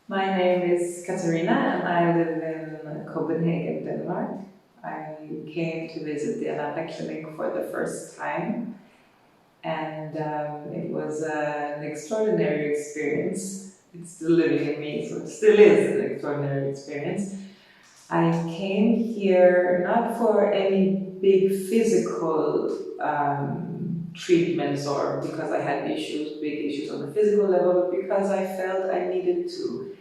My name is Katarina and I live in Copenhagen, Denmark. I came to visit the Ananda Clinic for the first time and it was an extraordinary experience. It's still living in me, so it still is an extraordinary experience. I came here not for any big physical treatments or because I had big issues on the physical level, but because I felt I needed to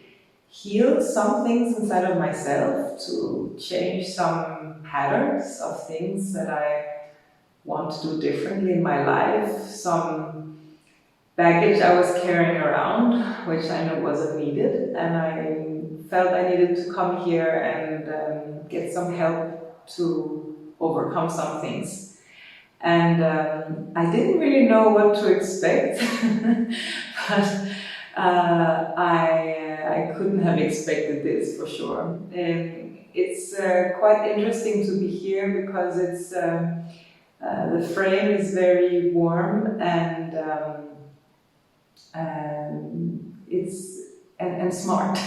heal some things inside of myself, to change some patterns of things that I want to do differently in my life, some baggage I was carrying around, which I know wasn't needed, and I felt I needed to come here and get some help to overcome some things. And I didn't really know what to expect, but I couldn't have expected this for sure. It's quite interesting to be here because the frame is very warm and smart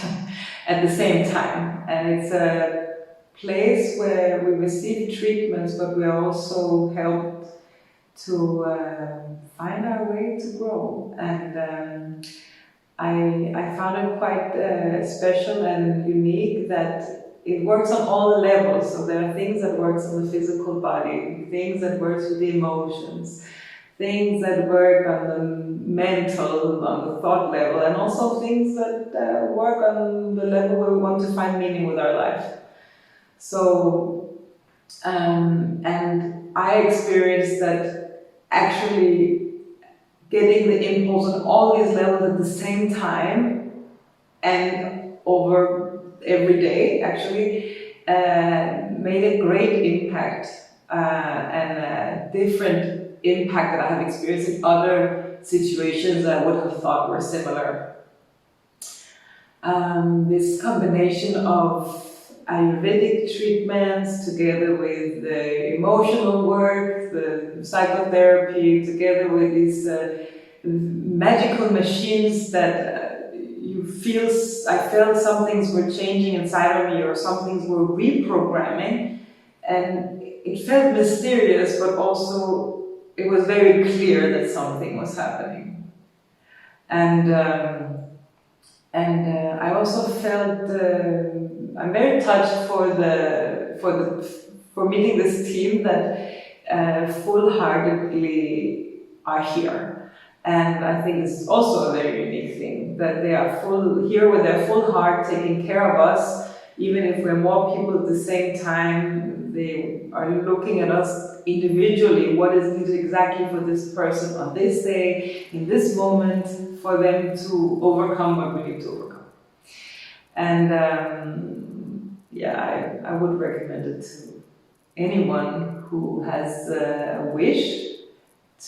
at the same time. And it's a place where we receive treatments, but we are also helped to find our way to grow. And I found it quite special and unique that it works on all the levels. So there are things that works on the physical body, things that works with the emotions, things that work on the mental, on the thought level, and also things that work on the level where we want to find meaning with our life. So, and I experienced that actually getting the impulse on all these levels at the same time and over every day actually made a great impact and a different impact that I have experienced in other situations that I would have thought were similar. This combination of Ayurvedic treatments together with the emotional work, the psychotherapy, together with these magical machines that I felt some things were changing inside of me or some things were reprogramming, and it felt mysterious, but also it was very clear that something was happening. And I also felt I'm very touched for meeting this team that full-heartedly are here. And I think this is also a very unique thing, that they are here with their full heart, taking care of us, even if we're more people at the same time. They are looking at us individually, what is needed exactly for this person on this day, in this moment, for them to overcome what we need to overcome. And I would recommend it to anyone who has a wish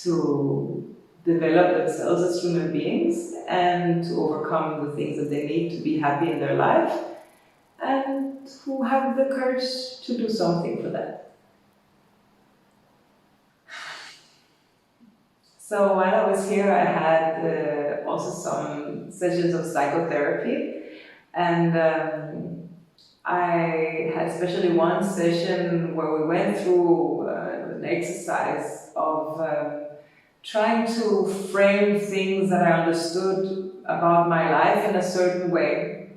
to develop themselves as human beings and to overcome the things that they need to be happy in their life, and who have the courage to do something for that. So while I was here, I had also some sessions of psychotherapy, and I had especially one session where we went through an exercise of trying to frame things that I understood about my life in a certain way,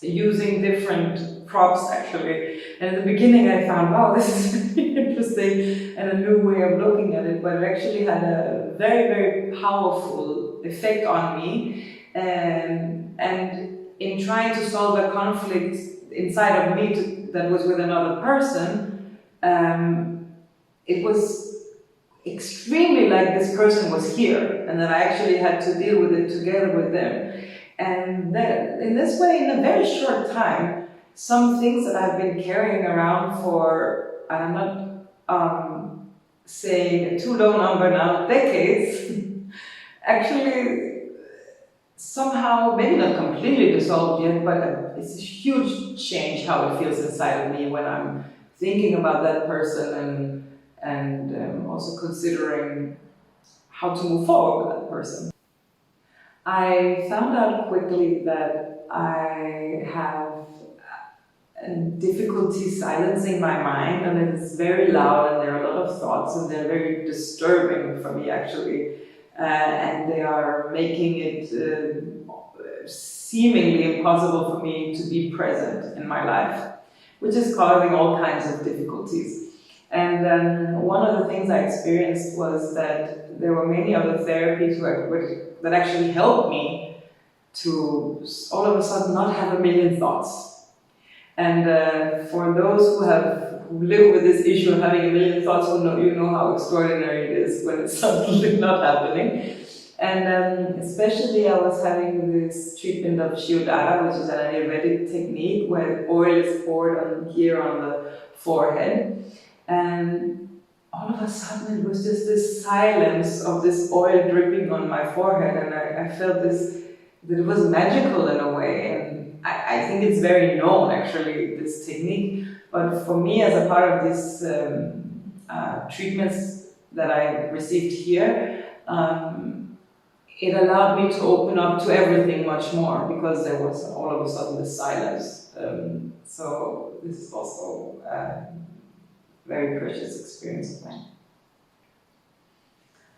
using different props actually. And at the beginning I found, wow, this is really interesting and a new way of looking at it, but it actually had a very, very powerful effect on me. And in trying to solve a conflict inside of me that was with another person, it was extremely like this person was here and that I actually had to deal with it together with them. And then, in this way, in a very short time, some things that I've been carrying around for, I'm not saying a too low number now, decades, actually somehow, maybe not completely dissolved yet, but it's a huge change how it feels inside of me when I'm thinking about that person and also considering how to move forward with that person. I found out quickly that I have difficulty silencing my mind, and it's very loud, and there are a lot of thoughts, and they're very disturbing for me actually, and they are making it seemingly impossible for me to be present in my life, which is causing all kinds of difficulties. And then one of the things I experienced was that there were many other therapies that actually helped me to all of a sudden not have a million thoughts. And for those who live with this issue of having a million thoughts, you know how extraordinary it is when it's suddenly not happening. And especially I was having this treatment of Shiodara, which is an Ayurvedic technique where oil is poured on the forehead. And all of a sudden it was just this silence of this oil dripping on my forehead, and I felt that it was magical in a way. And I think it's very known actually, this technique, but for me as a part of these treatments that I received here, it allowed me to open up to everything much more, because there was all of a sudden this silence. So this is also a very precious experience of mine.